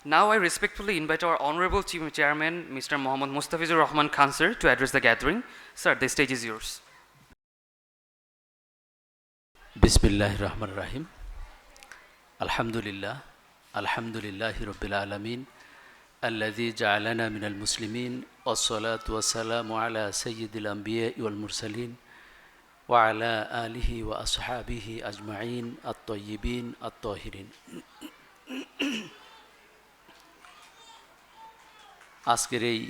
Now I respectfully invite our Honorable Chief Chairman, Mr. Mohammad Mustafizur Rahman Khan, sir, to address the gathering. Sir, the stage is yours. Bismillahir Rahmanir Rahim. Alhamdulillah. Alhamdulillahi Rabbil Alameen. Alladhi ja'alana minal muslimin. Wassalatu wassalamu ala sayyidil anbiya'i wal mursalin. Wa ala alihi wa ashabihi ajma'in at-tayyibin at-tahirin. আজকের এই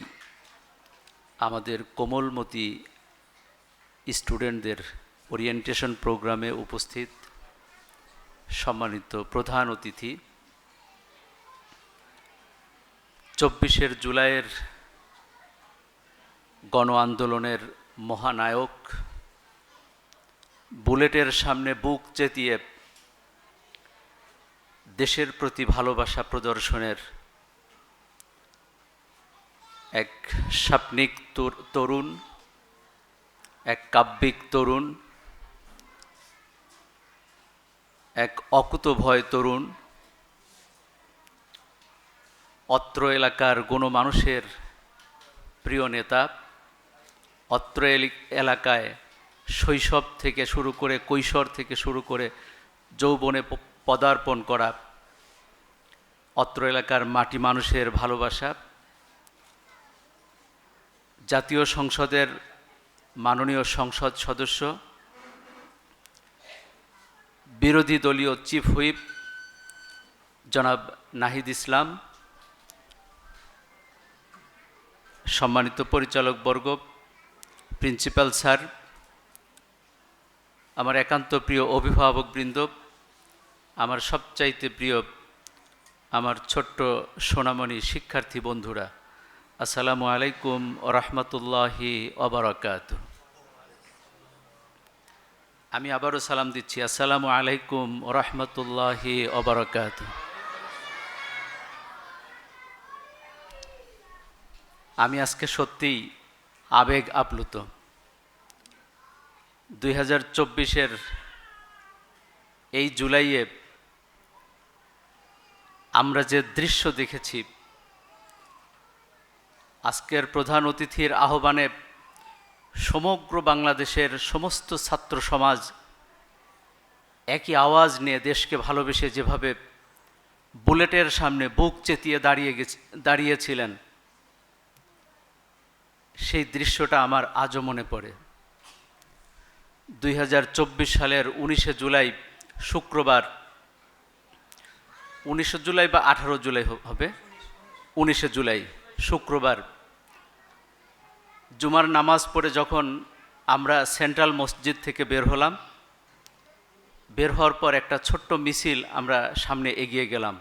আমাদের কোমলমতি স্টুডেন্টদের orientation প্রোগ্রামে উপস্থিত সম্মানিত প্রধান অতিথি, ২৪শে জুলাইয়ের গণ আন্দোলনের মহানায়ক, বুলেটের সামনে বুক চেতিয়ে দেশের প্রতি ভালোবাসা প্রদর্শনের এক স্বপ্নিক তরুণ, এক কাব্যিক তরুণ, এক অকুতভয় তরুণ, অত্র এলাকার গণমানুষের প্রিয় নেতা, অত্র এলাকায় শৈশব থেকে শুরু করে, কৈশোর থেকে শুরু করে যৌবনে পদার্পণ করা অত্র এলাকার মাটি মানুষের ভালোবাসা, জাতীয় সংসদের মাননীয় সংসদ সদস্য, বিরোধী দলীয় চিফ হুইপ জনাব নাহিদ ইসলাম, সম্মানিত পরিচালকবর্গ, প্রিন্সিপাল স্যার, আমার একান্ত প্রিয় অভিভাবকবৃন্দ, আমার সবচাইতে প্রিয় আমার ছোট্ট সোনামণি শিক্ষার্থী বন্ধুরা, আসসালামু আলাইকুম ওয়া রাহমাতুল্লাহি ওয়া বারাকাতুহু। আমি আবারও সালাম দিচ্ছি, আসসালামু আলাইকুম ওয়া রাহমাতুল্লাহি ওয়া বারাকাতুহু। আমি আজকে সত্যিই আবেগ আপ্লুত। ২০২৪-এর এই জুলাইয়ে আমরা যে দৃশ্য দেখেছি, আজকের প্রধান অতিথির আহ্বানে সমগ্র বাংলাদেশের সমস্ত ছাত্র সমাজ একই আওয়াজ নিয়ে দেশকে ভালোবেসে যেভাবে বুলেটের সামনে বুক চেতিয়ে দাঁড়িয়েছিলেন, সেই দৃশ্যটা আমার আজও মনে পড়ে। ২০২৪ সালের ১৯শে জুলাই শুক্রবার, ১৯শে জুলাই বা ১৮ জুলাই হবে, ১৯শে জুলাই শুক্রবার জুমার নামাজ পড়ে যখন আমরা সেন্ট্রাল মসজিদ থেকে বের হলাম, বের হওয়ার পর একটা ছোট্ট মিছিল আমরা সামনে এগিয়ে গেলাম।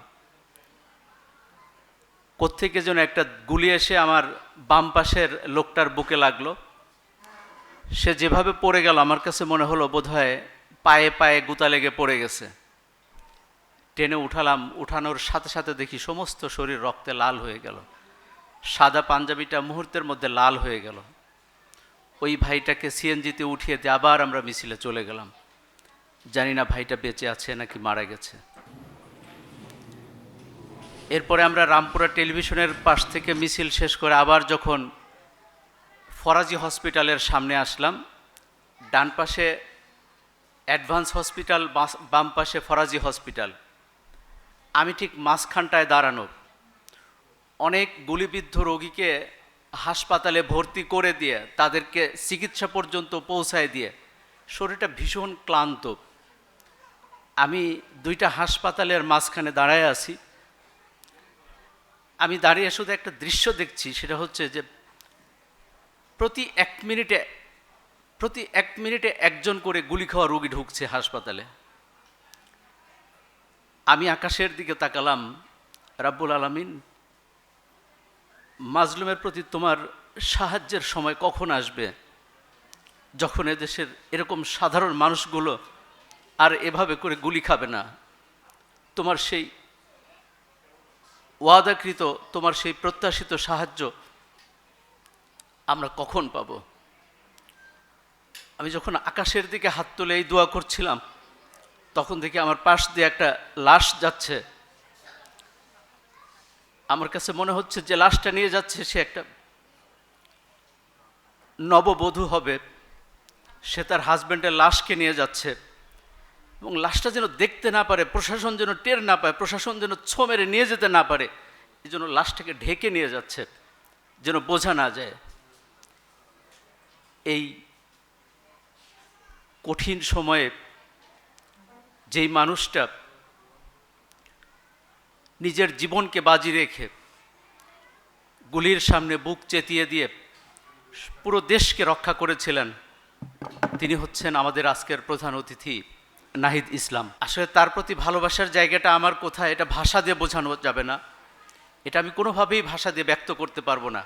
কোত্থেকে যেন একটা গুলি এসে আমার বাম পাশের লোকটার বুকে লাগলো। সে যেভাবে পড়ে গেল, আমার কাছে মনে হলো বোধহয় পায়ে পায়ে গুতা লেগে পড়ে গেছে। টেনে উঠালাম, উঠানোর সাথে সাথে দেখি সমস্ত শরীর রক্তে লাল হয়ে গেল, সাদা পাঞ্জাবিটা মুহূর্তের মধ্যে লাল হয়ে গেল। ওই ভাইটাকে সিএনজিতে উঠিয়ে দিয়ে আবার আমরা মিছিলে চলে গেলাম। জানি না ভাইটা বেঁচে আছে নাকি মারা গেছে। এরপরে আমরা রামপুরা টেলিভিশনের পাশ থেকে মিছিল শেষ করে আবার যখন ফরাজি হসপিটালের সামনে আসলাম, ডান পাশে অ্যাডভান্স হসপিটাল, বাম পাশে ফরাজি হসপিটাল, আমি ঠিক মাঝখানটায় দাঁড়ানো। অনেক গুলিবিদ্ধ রোগীকে হাসপাতালে ভর্তি করে দিয়ে তাদেরকে চিকিৎসা পর্যন্ত পৌঁছায় দিয়ে শরীরটা ভীষণ ক্লান্ত। আমি দুইটা হাসপাতালের মাঝখানে দাঁড়ায় আছি। আমি দাঁড়িয়ে শুধু একটা দৃশ্য দেখছি, সেটা হচ্ছে যে প্রতি এক মিনিটে একজন করে গুলি খাওয়া রোগী ঢুকছে হাসপাতালে। আমি আকাশের দিকে তাকালাম, রাব্বুল আলামিন, মাজলুমের প্রতি তোমার সাহায্যের সময় কখন আসবে, যখন এদেশের এরকম সাধারণ মানুষগুলো আর এভাবে করে গুলি খাবে না। তোমার সেই ওয়াদাকৃত, তোমার সেই প্রত্যাশিত সাহায্য আমরা কখন পাব? আমি যখন আকাশের দিকে হাত তুলে এই দোয়া করছিলাম, তখন দেখি আমার পাশ দিয়ে একটা লাশ যাচ্ছে। আমার কাছে মনে হচ্ছে যে লাশটা নিয়ে যাচ্ছে সে একটা নববধূ হবে, সে তার হাজব্যান্ডের লাশকে নিয়ে যাচ্ছে এবং লাশটা যেন দেখতে না পারে, প্রশাসন যেন টের না পায়, প্রশাসন যেন ছো মেরে নিয়ে যেতে না পারে, এই জন্য লাশটাকে ঢেকে নিয়ে যাচ্ছে যেন বোঝা না যায়। এই কঠিন সময়ে যেই মানুষটা নিজের জীবনকে বাজি রেখে গুলির সামনে বুক চেতিয়ে দিয়ে পুরো দেশকে রক্ষা করেছিলেন, তিনি হচ্ছেন আমাদের আজকের প্রধান অতিথি নাহিদ ইসলাম। আসলে তার প্রতি ভালোবাসার জায়গাটা আমার কোথায়, এটা ভাষা দিয়ে বোঝানো যাবে না, এটা আমি কোনোভাবেই ভাষা দিয়ে ব্যক্ত করতে পারবো না।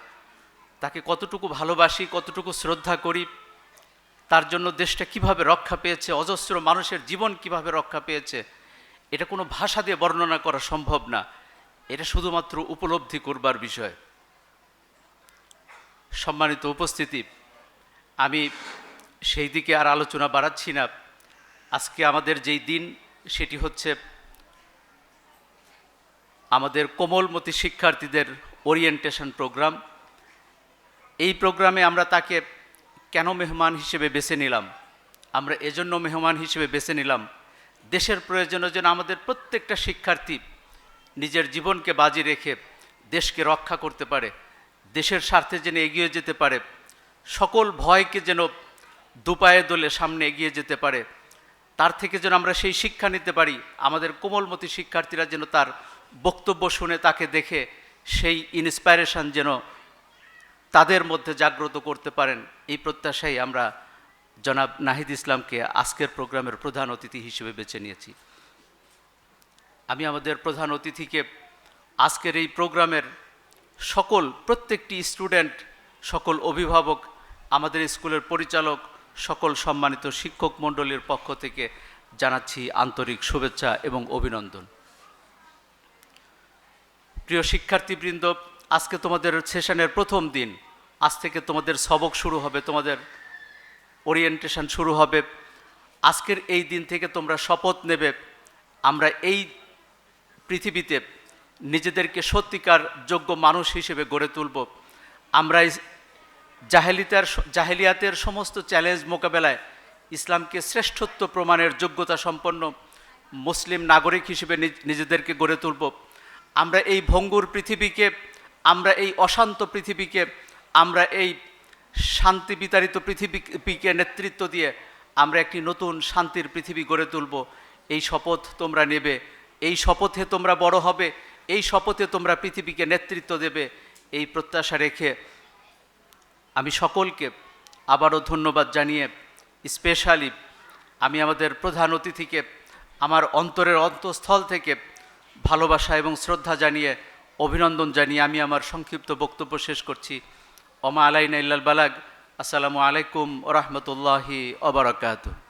তাকে কতটুকু ভালোবাসি, কতটুকু শ্রদ্ধা করি, তার জন্য দেশটা কিভাবে রক্ষা পেয়েছে, অজস্র মানুষের জীবন কিভাবে রক্ষা পেয়েছে, এটা কোনো ভাষা দিয়ে বর্ণনা করা সম্ভব না, এটা শুধুমাত্র উপলব্ধি করবার বিষয়। সম্মানিত উপস্থিতি, আমি সেই দিকে আর আলোচনা বাড়াচ্ছি না। আজকে আমাদের যেই দিন সেটি হচ্ছে আমাদের কোমলমতি শিক্ষার্থীদের ওরিয়েন্টেশন প্রোগ্রাম। এই প্রোগ্রামে আমরা তাকে কেন মেহমান হিসেবে বেছে নিলাম? আমরা এজন্য মেহমান হিসেবে বেছে নিলাম, দেশের প্রয়োজনে যেন আমাদের প্রত্যেকটা শিক্ষার্থী নিজের জীবনকে বাজি রেখে দেশকে রক্ষা করতে পারে, দেশের স্বার্থে যেন এগিয়ে যেতে পারে, সকল ভয়কে যেন দুপায়ে দোলে সামনে এগিয়ে যেতে পারে, তার থেকে যেন আমরা সেই শিক্ষা নিতে পারি। আমাদের কোমলমতি শিক্ষার্থীরা যেন তার বক্তব্য শুনে, তাকে দেখে সেই ইন্সপাইরেশন যেন তাদের মধ্যে জাগ্রত করতে পারেন, এই প্রত্যাশায় আমরা জনাব নাহিদ ইসলামকে আজকের প্রোগ্রামের প্রধান অতিথি হিসেবে বেছে নিয়েছি। আমি আমাদের প্রধান অতিথিকে আজকের এই প্রোগ্রামের প্রত্যেকটি স্টুডেন্ট, সকল অভিভাবক, আমাদের স্কুলের পরিচালক, সকল সম্মানিত শিক্ষক মণ্ডলীর পক্ষ থেকে জানাচ্ছি আন্তরিক শুভেচ্ছা এবং অভিনন্দন। প্রিয় শিক্ষার্থীবৃন্দ, আজকে তোমাদের সেশনের প্রথম দিন, আজ থেকে তোমাদের সবক শুরু হবে, তোমাদের ওরিয়েন্টেশন শুরু হবে। আজকের এই দিন থেকে তোমরা শপথ নেবে, আমরা এই পৃথিবীতে নিজেদেরকে সত্যিকার যোগ্য মানুষ হিসেবে গড়ে তুলব। আমরা জাহেলিয়াতের সমস্ত চ্যালেঞ্জ মোকাবেলায় ইসলামকে শ্রেষ্ঠত্ব প্রমাণের যোগ্যতা সম্পন্ন মুসলিম নাগরিক হিসেবে নিজেদেরকে গড়ে তুলব। আমরা এই ভঙ্গুর পৃথিবীকে, আমরা এই অশান্ত পৃথিবীকে, আমরা এই শান্তি বিতাড়িত পৃথিবীকে নেতৃত্ব দিয়ে আমরা একটি নতুন শান্তির পৃথিবী গড়ে তুলব। এই শপথ তোমরা নেবে, এই শপথে তোমরা বড় হবে, এই শপথে তোমরা পৃথিবীকে নেতৃত্ব দেবে, এই প্রত্যাশা রেখে আমি সকলকে আবারও ধন্যবাদ জানিয়ে, স্পেশালি আমি আমাদের প্রধান অতিথিকে আমার অন্তরের অন্তঃস্থল থেকে ভালোবাসা এবং শ্রদ্ধা জানিয়ে, অভিনন্দন জানিয়ে আমি আমার সংক্ষিপ্ত বক্তব্য শেষ করছি। ওমা আলাইনা ইল্লাল বালাগ। আসসালামু আলাইকুম ওয়া রাহমাতুল্লাহি ওয়া বারাকাতুহু।